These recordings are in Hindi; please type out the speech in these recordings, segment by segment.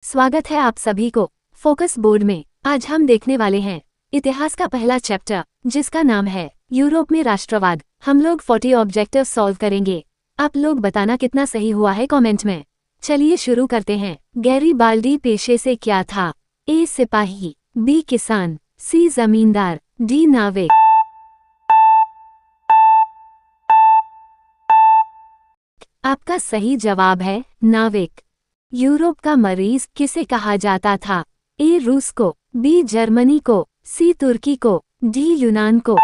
स्वागत है आप सभी को फोकस बोर्ड में। आज हम देखने वाले हैं इतिहास का पहला चैप्टर जिसका नाम है यूरोप में राष्ट्रवाद। हम लोग 40 ऑब्जेक्टिव सॉल्व करेंगे। आप लोग बताना कितना सही हुआ है कमेंट में। चलिए शुरू करते हैं। गैरीबाल्डी पेशे से क्या था? ए सिपाही, बी किसान, सी जमींदार, डी नाविक। आपका सही जवाब है नाविक। यूरोप का मरीज किसे कहा जाता था? ए रूस को, बी जर्मनी को, सी तुर्की को, डी यूनान को।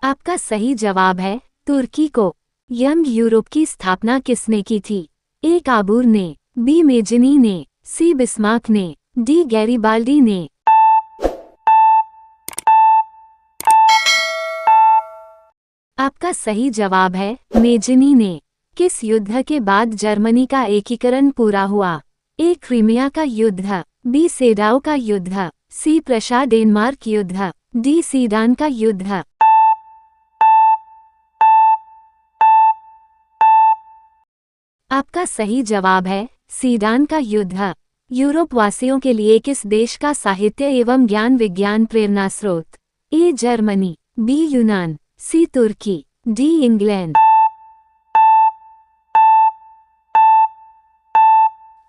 आपका सही जवाब है तुर्की को। यंग यूरोप की स्थापना किसने की थी? ए काबूर ने, बी मेजनी ने, सी बिस्मार्क ने, डी गैरीबाल्डी ने। आपका सही जवाब है मेजनी ने। किस युद्ध के बाद जर्मनी का एकीकरण पूरा हुआ? ए क्रीमिया का युद्ध, बी सेडाओ का युद्ध, सी प्रशा डेनमार्क युद्ध, डी सीडान का युद्ध। आपका सही जवाब है सीडान का युद्ध। यूरोप वासियों के लिए किस देश का साहित्य एवं ज्ञान विज्ञान प्रेरणा स्रोत? ए जर्मनी, बी यूनान, सी तुर्की, डी इंग्लैंड।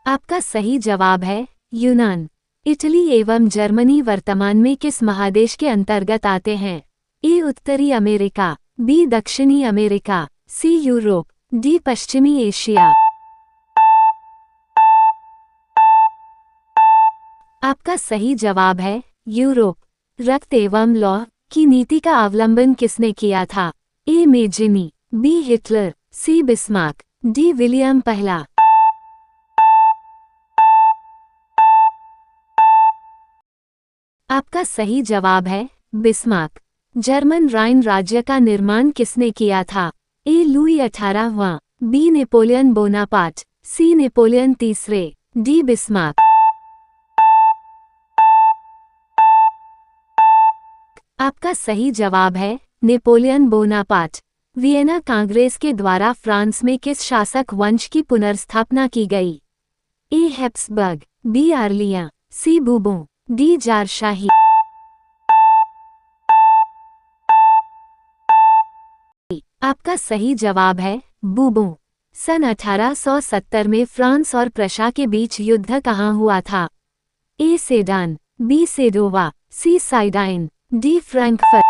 आपका सही जवाब है यूनान। इटली एवं जर्मनी वर्तमान में किस महादेश के अंतर्गत आते हैं? ए उत्तरी अमेरिका, बी दक्षिणी अमेरिका, सी यूरोप, डी पश्चिमी एशिया। आपका सही जवाब है यूरोप। रक्त एवं लौह की नीति का अवलंबन किसने किया था? ए मेजिनी, बी हिटलर, सी बिस्मार्क, डी विलियम पहला। आपका सही जवाब है बिस्मार्क। जर्मन राइन राज्य का निर्माण किसने किया था? ए लुई 18वां, बी नेपोलियन बोनापार्ट, सी नेपोलियन तीसरे, डी बिस्मार्क। आपका सही जवाब है नेपोलियन बोनापार्ट। वियना कांग्रेस के द्वारा फ्रांस में किस शासक वंश की पुनर्स्थापना की गई? ए हैब्सबर्ग, बी आर्लिया, सी बूबों, डी जारशाही। आपका सही जवाब है बूबों। सन 1870 में फ्रांस और प्रशा के बीच युद्ध कहाँ हुआ था? ए सेडान, बी सेडोवा, सी साइडाइन, डी फ्रैंकफर्ट।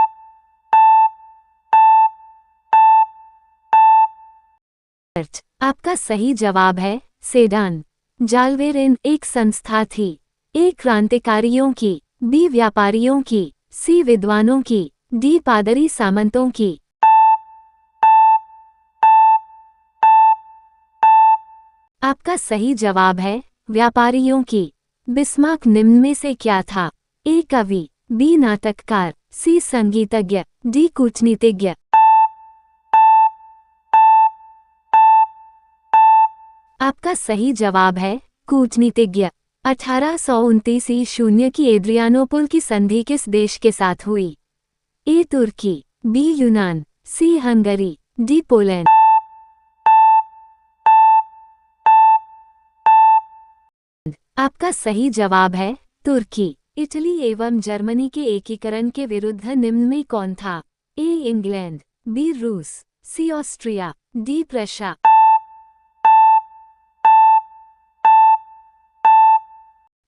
आपका सही जवाब है सेडान। जालवेरेन एक संस्था थी। ए क्रांतिकारियों की, बी व्यापारियों की, सी विद्वानों की, डी पादरी सामंतों की। आपका सही जवाब है व्यापारियों की। बिस्मार्क निम्न में से क्या था? ए कवि, बी नाटककार, सी संगीतज्ञ, डी कूटनीतिज्ञ। आपका सही जवाब है कूटनीतिज्ञ। 1829 ईस्वी की एड्रियानोपोल की संधि किस देश के साथ हुई? ए तुर्की, बी यूनान, सी हंगरी, डी पोलैंड। आपका सही जवाब है तुर्की। इटली एवं जर्मनी के एकीकरण के विरुद्ध निम्न में कौन था? ए इंग्लैंड, बी रूस, सी ऑस्ट्रिया, डी प्रशा।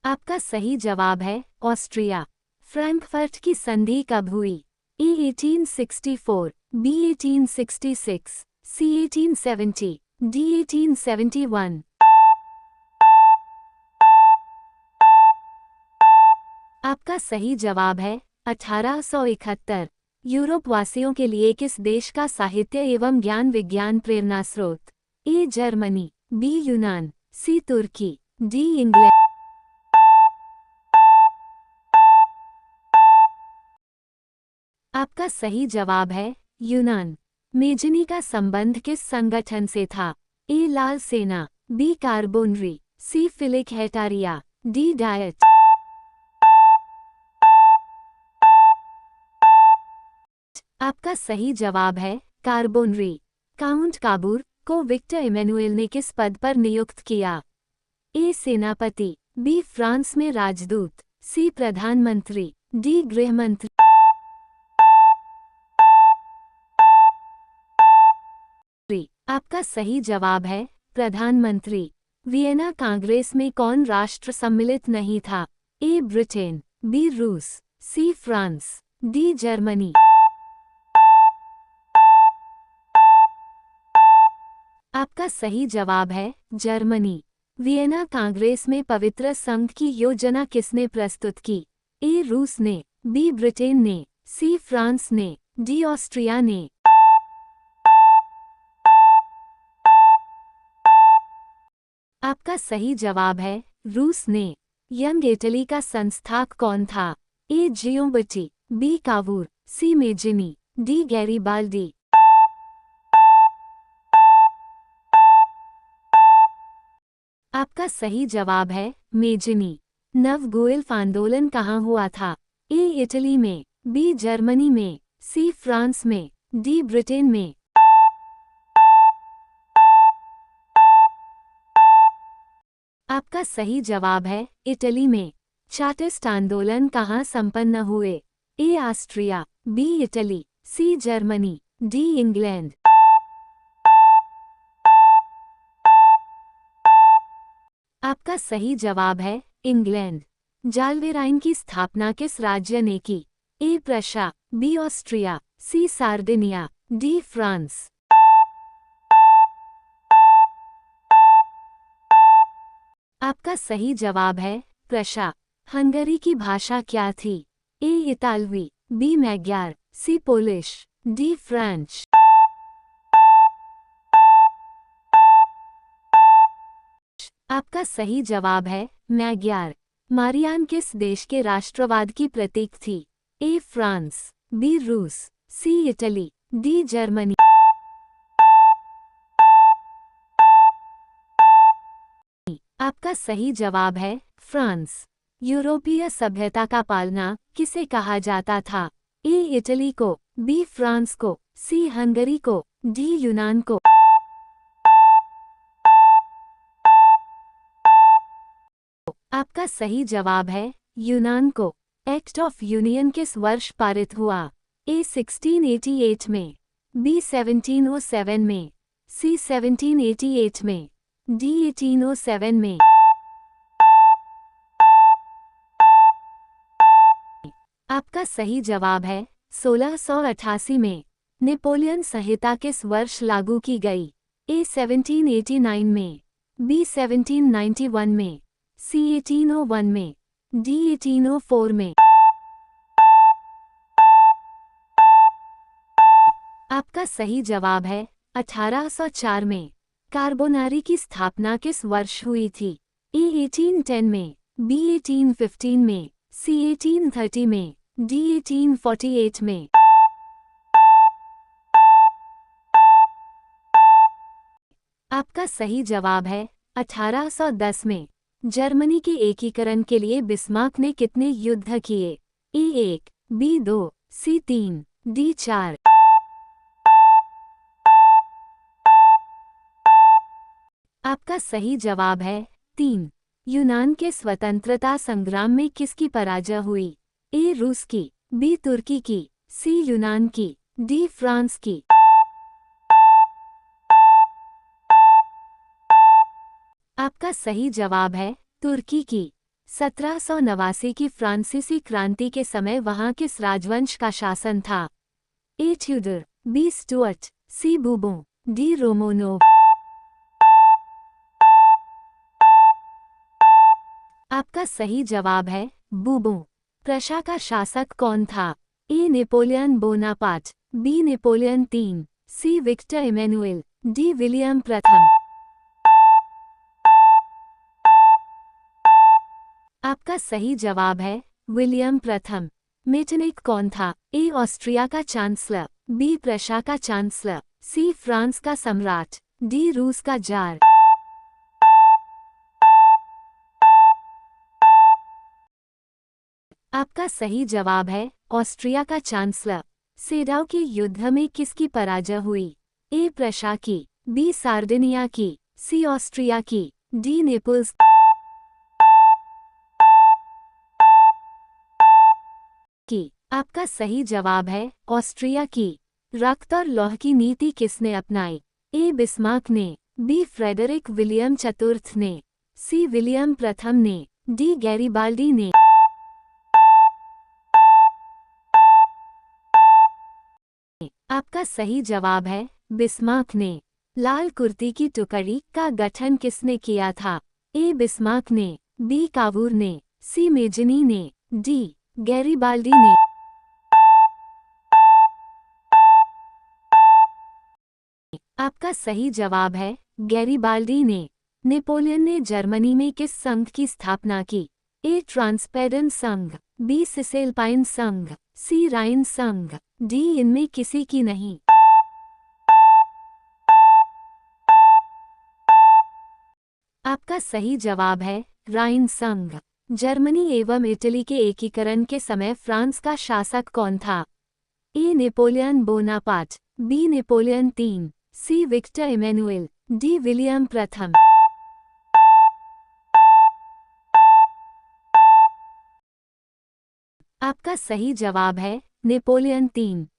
आपका सही जवाब है ऑस्ट्रिया। फ्रैंकफर्ट की संधि कब हुई? ए 1864, बी 1866, सी 1870, डी 1871। आपका सही जवाब है 1871। यूरोप वासियों के लिए किस देश का साहित्य एवं ज्ञान विज्ञान प्रेरणा स्रोत? ए जर्मनी, बी यूनान, सी तुर्की, डी इंग्लैंड। आपका सही जवाब है यूनान। मेजनी का संबंध किस संगठन से था? ए लाल सेना, बी कार्बोनरी, सी फिलिक हेटारिया, डी डायट। आपका सही जवाब है कार्बोनरी। काउंट काबूर को विक्टर इमैनुएल ने किस पद पर नियुक्त किया? ए. सेनापति, बी. फ्रांस में राजदूत, सी. प्रधानमंत्री, डी. गृहमंत्री। आपका सही जवाब है प्रधानमंत्री। वियना कांग्रेस में कौन राष्ट्र सम्मिलित नहीं था? ए. Britain, B. रूस, सी. France, D. जर्मनी। आपका सही जवाब है जर्मनी। वियना कांग्रेस में पवित्र संघ की योजना किसने प्रस्तुत की? ए. रूस ने, बी. ब्रिटेन ने, सी. फ्रांस ने, डी. ऑस्ट्रिया ने। आपका सही जवाब है रूस ने। यंग इटली का संस्थापक कौन था? A. Gioberti, B. Cavour, C. Mazzini, D. Garibaldi. आपका सही जवाब है मेजिनी। नव गोएल्फ आंदोलन कहाँ हुआ था? ए. इटली में, बी. जर्मनी में, सी. फ्रांस में, डी. ब्रिटेन में। आपका सही जवाब है इटली में। चार्टिस्ट आंदोलन कहाँ संपन्न हुए? A. Austria, B. Italy, C. Germany, D. England. आपका सही जवाब है इंग्लैंड। जालवेराइन की स्थापना किस राज्य ने की? ए. प्रशा, B. Austria, C. Sardinia, D. France. आपका सही जवाब है प्रशा। हंगरी की भाषा क्या थी? ए. इतालवी, B. Magyar, C. Polish, D. French. आपका सही जवाब है मैग्यार। मारियान किस देश के राष्ट्रवाद की प्रतीक थी? ए. France, B. रूस, सी. Italy, D. जर्मनी। आपका सही जवाब है फ्रांस। यूरोपीय सभ्यता का पालना किसे कहा जाता था? ए. इटली को, बी. फ्रांस को, सी. हंगरी को, डी. यूनान को। आपका सही जवाब है यूनान को। एक्ट ऑफ यूनियन किस वर्ष पारित हुआ? ए. 1688 में, बी. 1707 में, सी. 1788 में, डी. 1807 में। आपका सही जवाब है 1688 में। नेपोलियन संहिता किस वर्ष लागू की गई? ए. 1789 में, बी. 1791 में, सी. 1801 में, डी. 1804 में। आपका सही जवाब है 1804 में। कार्बोनारी की स्थापना किस वर्ष हुई थी? ए. 1810 में, बी. 1815 में, सी. 1830 में, डी. 1848 में। आपका सही जवाब है 1810 में। जर्मनी के एकीकरण के लिए बिस्मार्क ने कितने युद्ध किए? ए. 1, बी. 2, सी. 3, डी. 4। आपका सही जवाब है 3। यूनान के स्वतंत्रता संग्राम में किसकी पराजय हुई? ए. रूस की, बी. तुर्की की, सी. यूनान की, डी. फ्रांस की। आपका सही जवाब है तुर्की की। 1789 की फ्रांसीसी क्रांति के समय वहां किस राजवंश का शासन था? A. Tudor, B. Stuart, C. Bourbon, D. Romanov. आपका सही जवाब है बूबों। प्रशा का शासक कौन था? A. Napoleon Bonaparte, B. Napoleon III, C. Victor Emmanuel, D. William प्रथम। आपका सही जवाब है विलियम प्रथम। मेटरनिख कौन था? ए. ऑस्ट्रिया का चांसलर, बी. प्रशा का चांसलर, सी. फ्रांस का सम्राट, डी. रूस का जार। आपका सही जवाब है ऑस्ट्रिया का चांसलर। सेडाउ के युद्ध में किसकी पराजय हुई? ए. प्रशा की, बी सार्डिनिया की, सी ऑस्ट्रिया की, डी नेपल्स की। आपका सही जवाब है ऑस्ट्रिया की। रक्त और लौह की नीति किसने अपनाई? ए बिस्मार्क ने, बी फ्रेडरिक विलियम चतुर्थ ने, सी विलियम प्रथम ने, डी गैरीबाल्डी ने। आपका सही जवाब है बिस्मार्क ने। लाल कुर्ती की टुकड़ी का गठन किसने किया था? ए बिस्मार्क ने, बी कावूर ने, सी मेजनी ने, डी गैरीबाल्डी ने। आपका सही जवाब है गैरीबाल्डी ने। नेपोलियन ने जर्मनी में किस संघ की स्थापना की? ए ट्रांसपेरेंट संघ, बी सिसेलपाइन संघ, सी राइन संघ, डी इनमें किसी की नहीं। आपका सही जवाब है राइन संघ। जर्मनी एवं इटली के एकीकरण के समय फ्रांस का शासक कौन था? A Napoleon Bonaparte, B Napoleon III, C Victor Emmanuel, D William प्रथम। आपका सही जवाब है नेपोलियन III।